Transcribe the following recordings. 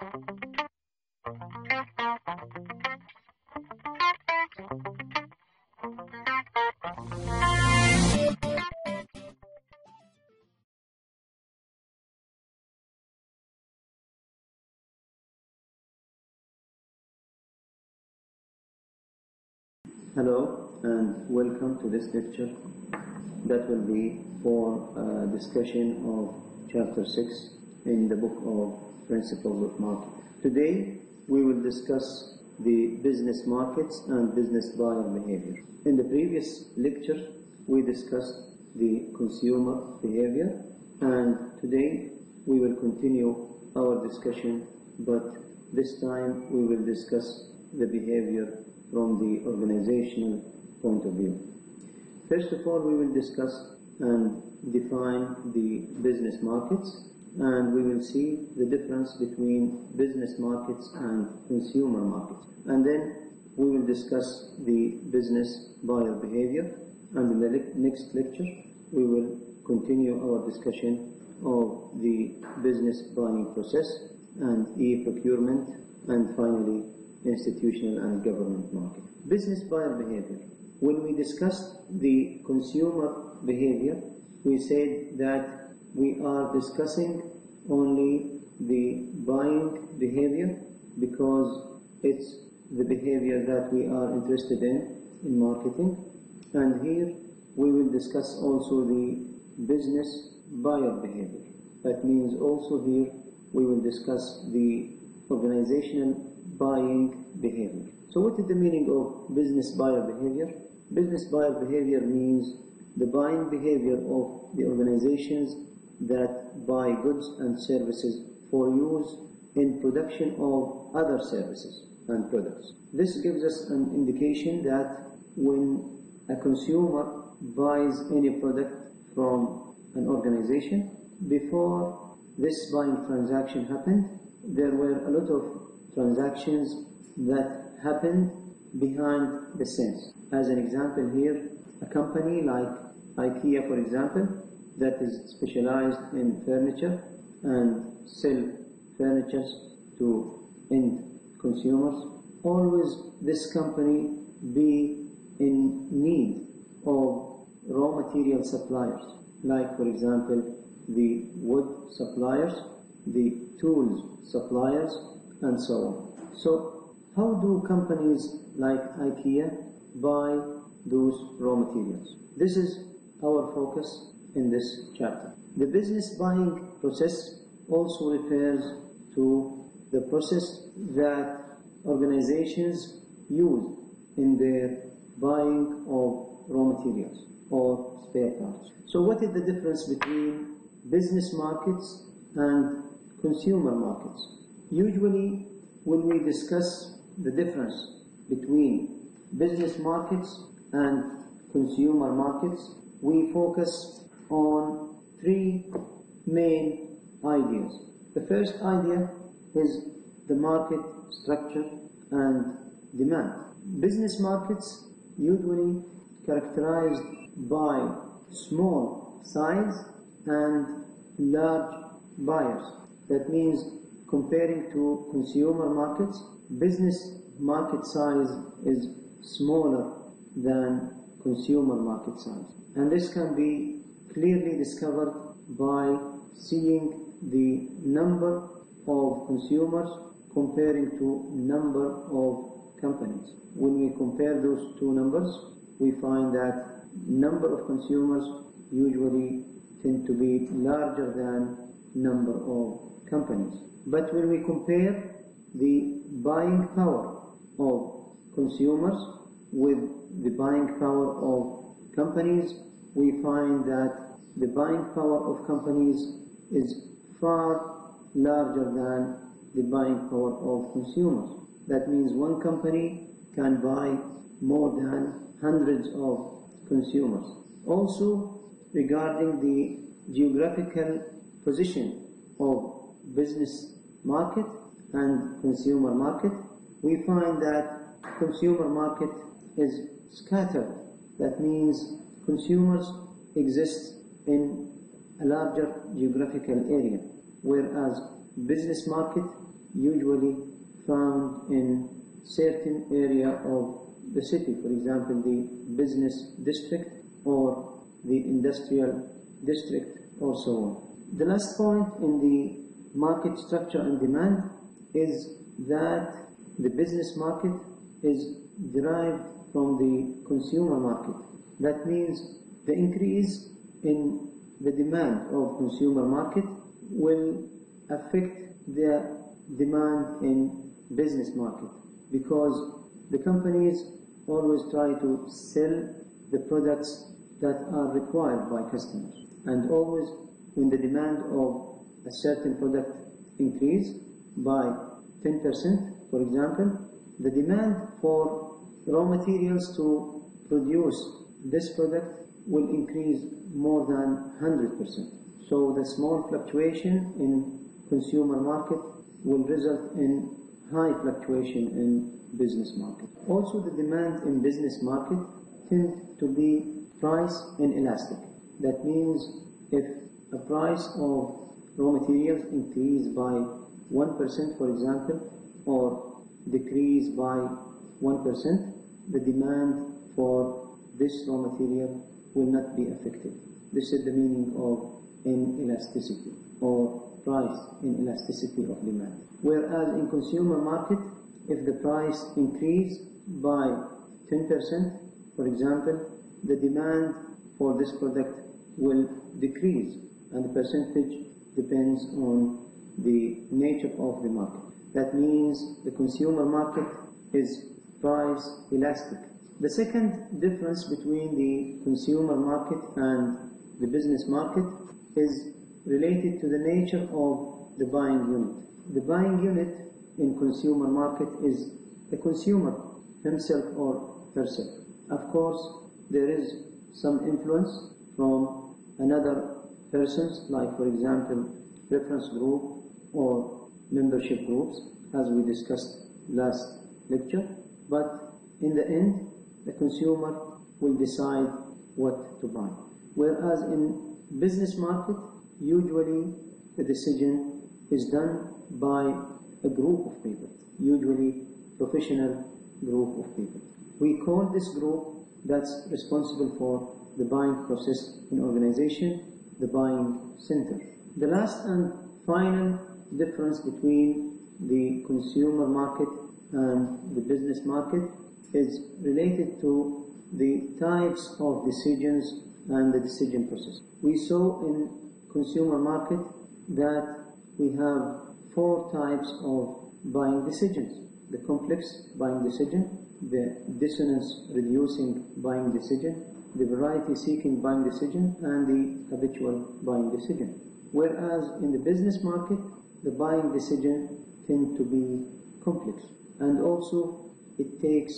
Hello and welcome to this lecture that will be for a discussion of chapter 6 in the book of Principles of Market. Today we will discuss the business markets and business buyer behavior. In the previous lecture we discussed the consumer behavior, and today we will continue our discussion, but this time we will discuss the behavior from the organizational point of view. First of all, we will discuss and define the business markets, and we will see the difference between business markets and consumer markets. And then we will discuss the business buyer behavior, and in the next lecture we will continue our discussion of the business buying process and e-procurement, and finally institutional and government market. Business buyer behavior. When we discussed the consumer behavior, we said that we are discussing only the buying behavior because it's the behavior that we are interested in marketing. And here we will discuss also the business buyer behavior. That means also here we will discuss the organizational buying behavior. So what is the meaning of business buyer behavior? Business buyer behavior means the buying behavior of the organizations that buy goods and services for use in production of other services and products. This gives us an indication that when a consumer buys any product from an organization, before this buying transaction happened, there were a lot of transactions that happened behind the scenes. As an example here, a company like IKEA, for example, that is specialized in furniture and sell furniture to end consumers, always this company be in need of raw material suppliers, like for example the wood suppliers, the tools suppliers, and so on. So how do companies like IKEA buy those raw materials? This is our focus in this chapter. The business buying process also refers to the process that organizations use in their buying of raw materials or spare parts. So what is the difference between business markets and consumer markets? Usually, when we discuss the difference between business markets and consumer markets, we focus on three main ideas. The first idea is the market structure and demand. Business markets usually characterized by small size and large buyers. That means comparing to consumer markets, business market size is smaller than consumer market size. And this can be clearly discovered by seeing the number of consumers comparing to number of companies. When we compare those two numbers, we find that number of consumers usually tend to be larger than number of companies. But when we compare the buying power of consumers with the buying power of companies, we find that the buying power of companies is far larger than the buying power of consumers. That means one company can buy more than hundreds of consumers. Also, regarding the geographical position of business market and consumer market, we find that consumer market is scattered. That means consumers exist in a larger geographical area, whereas business market usually found in certain area of the city, for example, the business district or the industrial district or so on. The last point in the market structure and demand is that the business market is derived from the consumer market. That means the increase in the demand of consumer market will affect the demand in business market, because the companies always try to sell the products that are required by customers, and always when the demand of a certain product increase by 10%, for example, the demand for raw materials to produce this product will increase more than 100%. So the small fluctuation in consumer market will result in high fluctuation in business market. Also, the demand in business market tend to be price inelastic. That means if a price of raw materials increase by 1%, for example, or decrease by 1%, the demand for this raw material will not be affected. This is the meaning of inelasticity or price inelasticity of demand. Whereas in consumer market, if the price increase by 10%, for example, the demand for this product will decrease, and the percentage depends on the nature of the market. That means the consumer market is price elastic. The second difference between the consumer market and the business market is related to the nature of the buying unit. The buying unit in consumer market is the consumer himself or herself. Of course, there is some influence from another persons, like for example, reference group or membership groups, as we discussed last lecture. But in the end, the consumer will decide what to buy. Whereas in business market, usually the decision is done by a group of people, usually professional group of people. We call this group that's responsible for the buying process in organization the buying center. The last and final difference between the consumer market and the business market is related to the types of decisions and the decision process. We saw in consumer market that we have 4 types of buying decisions: the complex buying decision, the dissonance reducing buying decision, the variety seeking buying decision, and the habitual buying decision. Whereas in the business market, the buying decision tend to be complex, and also it takes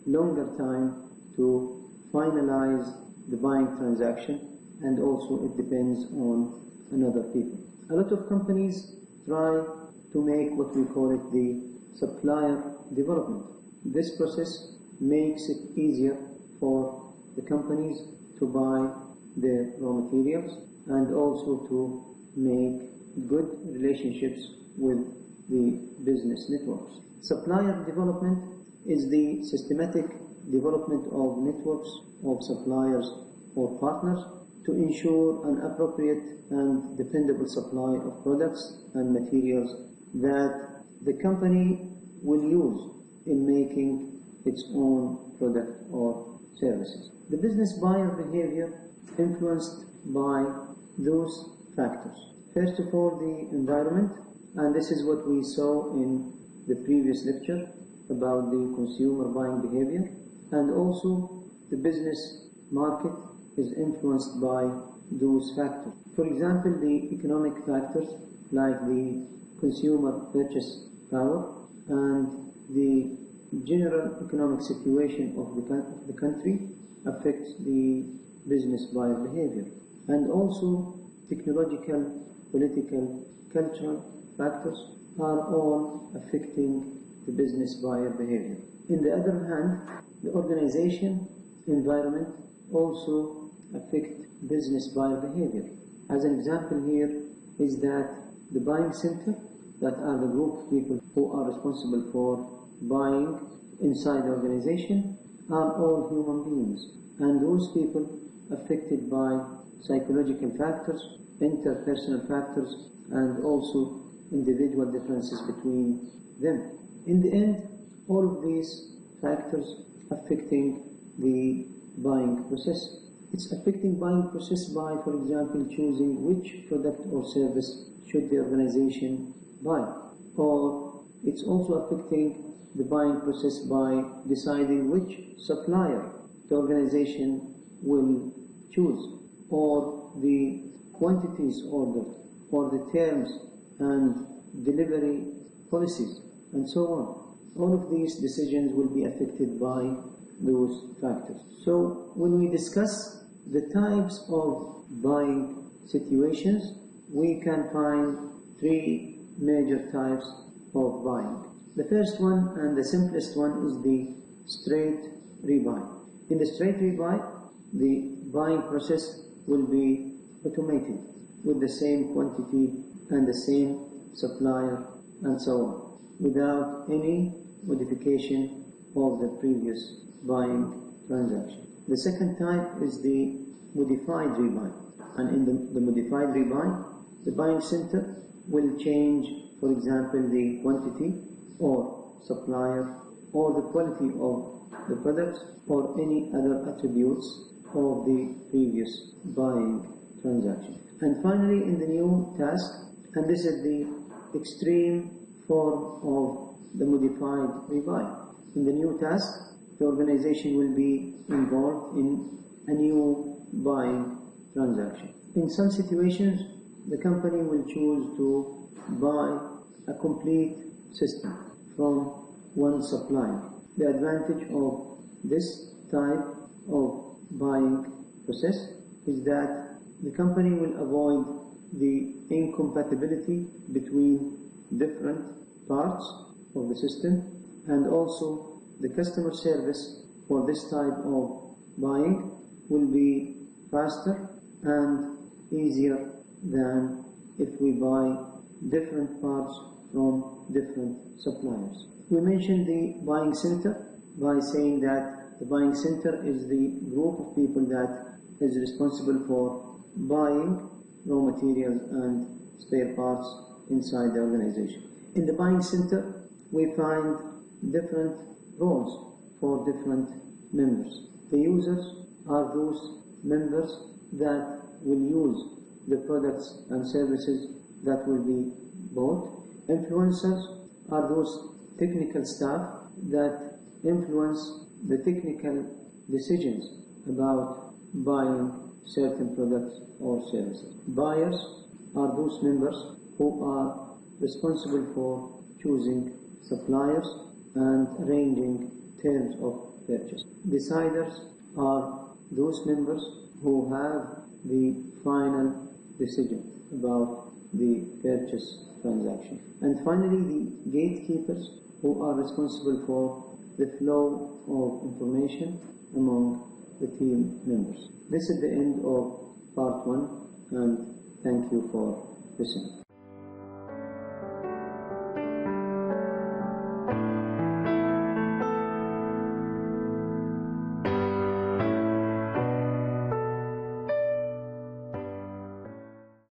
longer time to finalize the buying transaction, and also it depends on another people. A lot of companies try to make what we call it the supplier development. This process makes it easier for the companies to buy their raw materials and also to make good relationships with the business networks. Supplier development is the systematic development of networks of suppliers or partners to ensure an appropriate and dependable supply of products and materials that the company will use in making its own product or services. The business buyer behavior influenced by those factors. First of all, the environment, and this is what we saw in the previous lecture about the consumer buying behavior, and also the business market is influenced by those factors. For example, the economic factors like the consumer purchase power and the general economic situation of the country affects the business buyer behavior. And also technological, political, cultural factors are all affecting the business buyer behavior. In the other hand, the organization environment also affect business buyer behavior. As an example here is that the buying center that are the group of people who are responsible for buying inside the organization, are all human beings. And those people affected by psychological factors, interpersonal factors, and also individual differences between them. In the end, all of these factors affecting the buying process. It's affecting buying process by, for example, choosing which product or service should the organization buy. Or it's also affecting the buying process by deciding which supplier the organization will choose, or the quantities ordered, or the terms and delivery policies, and so on. All of these decisions will be affected by those factors. So when we discuss the types of buying situations, we can find three major types of buying. The first one and the simplest one is the straight rebuy. In the straight rebuy, the buying process will be automated with the same quantity and the same supplier and so on, without any modification of the previous buying transaction. The second type is the modified rebuy. And in the modified rebuy, the buying center will change, for example, the quantity or supplier or the quality of the products or any other attributes of the previous buying transaction. And finally, in the new task, and this is the extreme form of the modified rebuy. In the new task, the organization will be involved in a new buying transaction. In some situations, the company will choose to buy a complete system from one supplier. The advantage of this type of buying process is that the company will avoid the incompatibility between different parts of the system, and also the customer service for this type of buying will be faster and easier than if we buy different parts from different suppliers. We mentioned the buying center by saying that the buying center is the group of people that is responsible for buying raw materials and spare parts inside the organization. In the buying center, we find different roles for different members. The users are those members that will use the products and services that will be bought. Influencers are those technical staff that influence the technical decisions about buying certain products or services. Buyers are those members who are responsible for choosing suppliers and arranging terms of purchase. Deciders are those members who have the final decision about the purchase transaction. And finally, the gatekeepers who are responsible for the flow of information among the team members. This is the end of part 1, and thank you for listening.